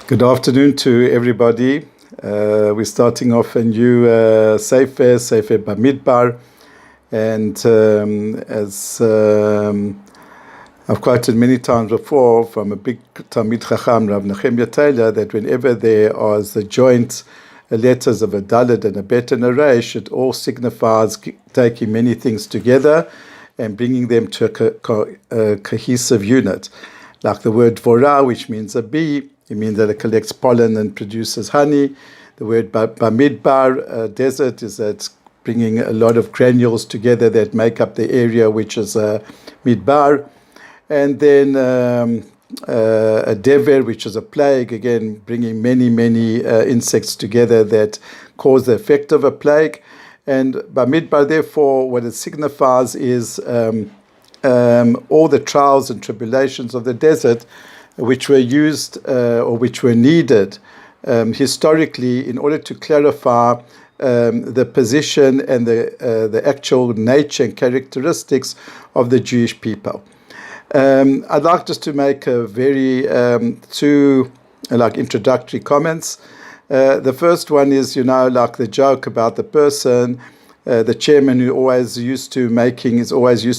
Good afternoon to everybody. We're starting off a new Sefer Bamidbar, and as I've quoted many times before from a big Talmid Chacham, Rav Nehemiah Taylor, that whenever there are the joint letters of a Daled and a Bet and a Resh, it all signifies taking many things together and bringing them to a cohesive unit. Like the word Vorah, which means a bee, it means that it collects pollen and produces honey. The word Bamidbar, desert, is that it's bringing a lot of granules together that make up the area, which is Midbar. And then a dever, which is a plague, again, bringing many insects together that cause the effect of a plague. And Bamidbar, therefore, what it signifies is all the trials and tribulations of the desert, which were used or which were needed historically in order to clarify the position and the actual nature and characteristics of the Jewish people. I'd like just to make a very two introductory comments. The first one is, like the joke about the person, the chairman who is always used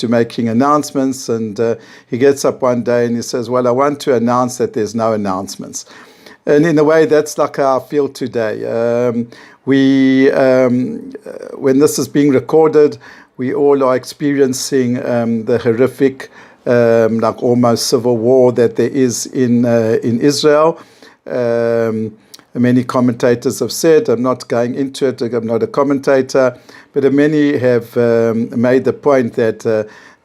to making announcements, and he gets up one day and he says, "Well, I want to announce that there's no announcements." And in a way, that's like how I feel today. When this is being recorded, we all are experiencing the horrific, almost civil war that there is in Israel. Many commentators have said, I'm not going into it, I'm not a commentator, but many have made the point that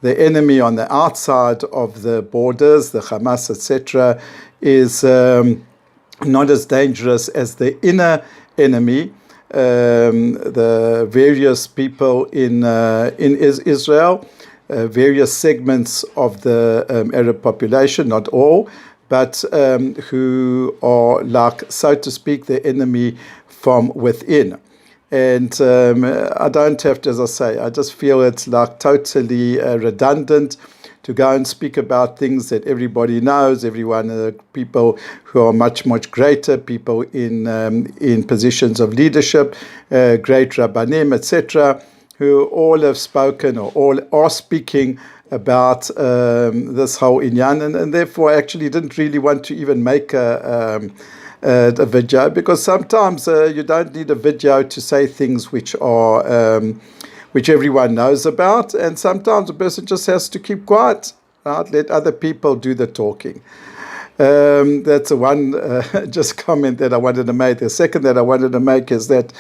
the enemy on the outside of the borders, the Hamas, etc., is not as dangerous as the inner enemy, the various people in Israel, various segments of the Arab population, not all, but who are, so to speak, the enemy from within. And I don't have to, as I say, I just feel it's totally redundant to go and speak about things that everybody knows, people who are much greater, people in positions of leadership, great Rabbanim, etc., who all have spoken or all are speaking about this whole inyan, and therefore I actually didn't really want to even make a video, because sometimes you don't need a video to say things which are which everyone knows about, and sometimes a person just has to keep quiet, right? Let other people do the talking. That's the one just comment that I wanted to make. The second that I wanted to make is that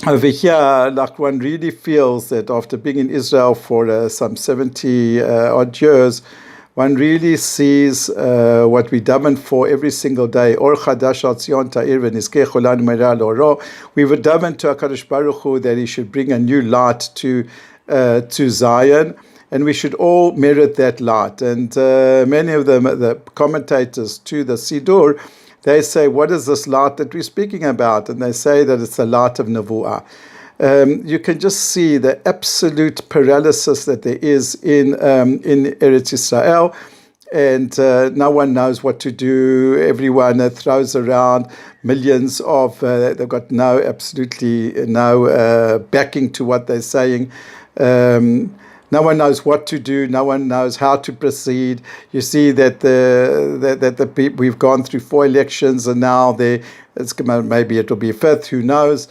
over here, one really feels that after being in Israel for some 70 odd years, one really sees what we daven for every single day. Or chadash al Tzion ta'ir v'nizkeh cholan meira l'oro. We would daven to HaKadosh Baruch Hu that He should bring a new light to Zion, and we should all merit that light. And many of them, the commentators to the Siddur, they say, what is this light that we're speaking about? And they say that it's the light of Nevuah. You can just see the absolute paralysis that there is in Eretz Israel, and no one knows what to do. Everyone throws around millions of, they've got absolutely no backing to what they're saying. No one knows what to do. No one knows how to proceed. You see that the people, we've gone through 4 elections, and now maybe it'll be a 5th. Who knows?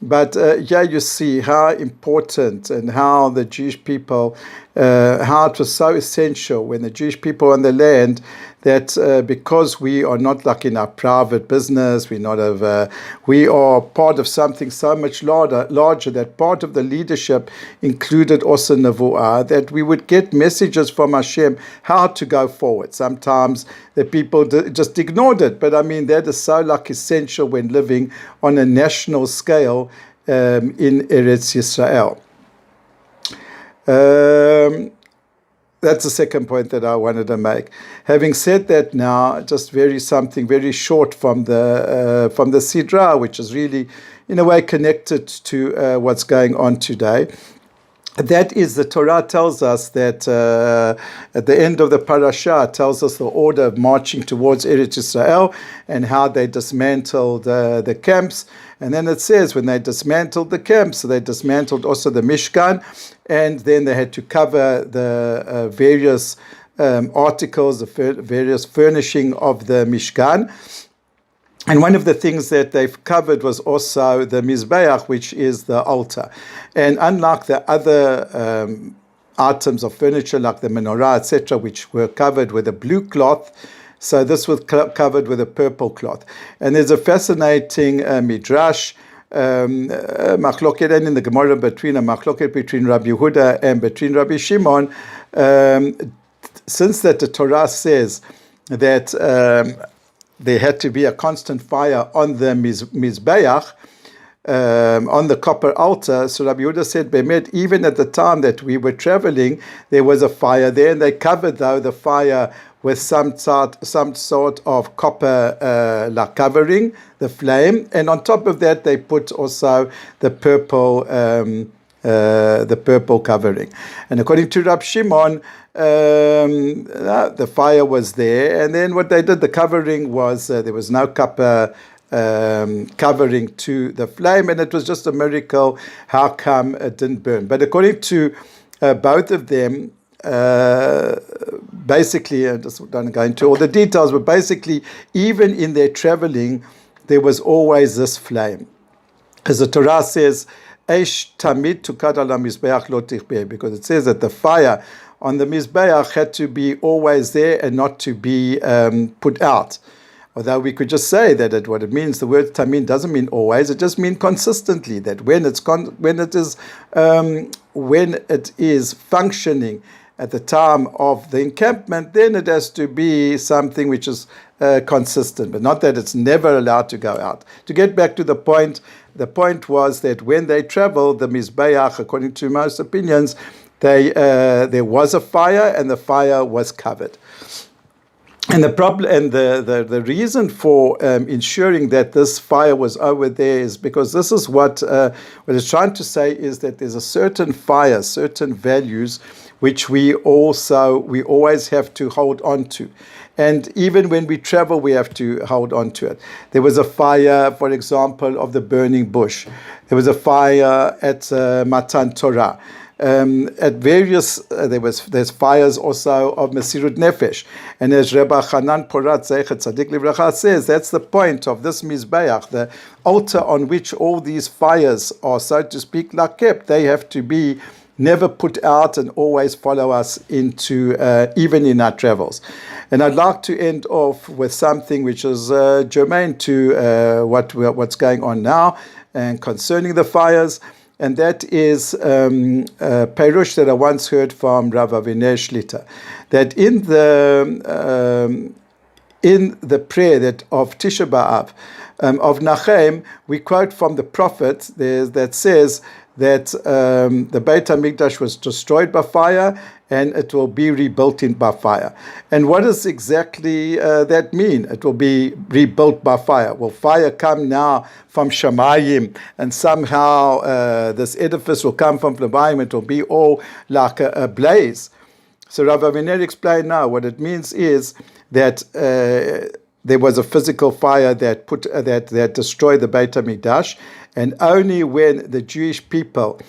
But you see how important and how the Jewish people, how it was so essential when the Jewish people on the land, that because we are not like in our private business, we are part of something so much larger, that part of the leadership included also Nevuah, that we would get messages from Hashem how to go forward. Sometimes the people just ignored it, but I mean that is so essential when living on a national scale in Eretz Yisrael. That's the second point that I wanted to make. Having said that, now just something very short from the Sidra, which is really in a way connected to what's going on today. that is, the Torah tells us that at the end of the Parsha, tells us the order of marching towards Eretz Israel and how they dismantled the camps. And then it says when they dismantled the camps, they dismantled also the Mishkan, and then they had to cover the various articles, the various furnishing of the Mishkan. And one of the things that they've covered was also the Mizbeach, which is the altar. And unlike the other items of furniture, like the menorah, etc., which were covered with a blue cloth, so this was covered with a purple cloth. And there's a fascinating midrash, machloket, and in the Gemara between a machloket between Rabbi Yehuda and between Rabbi Shimon, since that the Torah says that there had to be a constant fire on the Mizbeach, on the copper altar. So Rabbi Yehuda said, Bemet, even at the time that we were traveling, there was a fire there, and they covered, though, the fire with some sort of copper covering, the flame, and on top of that they put also the purple covering. And according to Rab Shimon, the fire was there, and then what they did, the covering was, there was no copper covering to the flame, and it was just a miracle how come it didn't burn. But according to both of them, basically, I just don't go into all the details, but basically, even in their traveling, there was always this flame. As the Torah says, Eish tamid tukad ala mizbeach lo tichbeh, because it says that the fire on the Mizbeach had to be always there and not to be put out. Although we could just say that what it means, the word tamid doesn't mean always, it just means consistently, that when it is functioning at the time of the encampment, then it has to be something which is consistent, but not that it's never allowed to go out. To get back to the point was that when they traveled, the Mizbeach, according to most opinions, there was a fire, and the fire was covered. And the problem, and the reason for ensuring that this fire was over there is because this is what it's trying to say, is that there's a certain fire, certain values, which we always have to hold on to. And even when we travel, we have to hold on to it. There was a fire, for example, of the burning bush. There was a fire at Matan Torah. At various, there's fires also of Mesirut Nefesh. And as Rebbe Hanan Porat Zeichet Tzadik Livracha says, that's the point of this Mizbeach, the altar on which all these fires are, so to speak, kept. They have to be never put out and always follow us into, even in our travels. And I'd like to end off with something which is germane to what's going on now and concerning the fires. And that is Perush that I once heard from Rav Aviner Shlita, that in the prayer that of Tisha B'Av, of Nachem, we quote from the prophet that says that the Beit HaMikdash was destroyed by fire and it will be rebuilt by fire. And what does exactly that mean? It will be rebuilt by fire. Will fire come now from Shamayim, and somehow this edifice will come from Shamayim? It will be all like a blaze. So Rav Aviner explained now what it means is that there was a physical fire that destroyed the Beit HaMikdash, and only when the Jewish people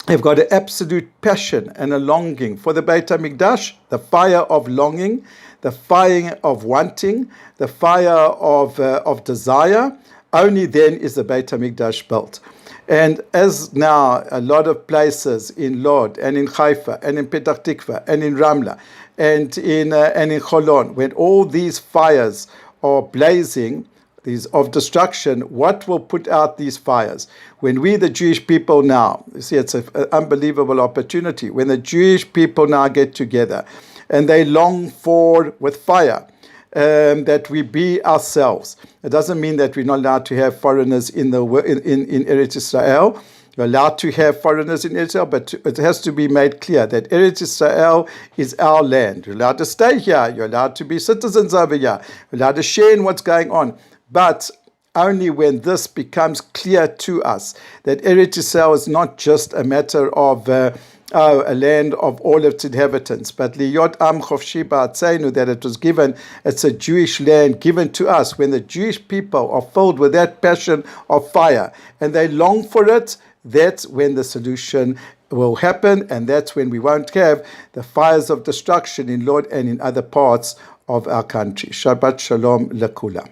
have got an absolute passion and a longing for the Beit HaMikdash, the fire of longing, the fire of wanting, the fire of desire, only then is the Beit HaMikdash built. And as now a lot of places in Lod and in Haifa and in Petach Tikva and in Ramla and in Cholon, when all these fires are blazing, these of destruction, what will put out these fires? When we, the Jewish people now, you see, it's an unbelievable opportunity. When the Jewish people now get together and they long for, with fire, that we be ourselves. It doesn't mean that we're not allowed to have foreigners in Eretz Israel. You're allowed to have foreigners in Israel, but it has to be made clear that Eretz Israel is our land. You're allowed to stay here. You're allowed to be citizens over here. You're allowed to share in what's going on. But only when this becomes clear to us that Eretz Israel is not just a matter of a land of all its inhabitants. But liyot am chofshi ba'atzenu, that it was given, it's a Jewish land given to us. When the Jewish people are filled with that passion of fire and they long for it, that's when the solution will happen, and that's when we won't have the fires of destruction in Lod and in other parts of our country. Shabbat Shalom Lakula.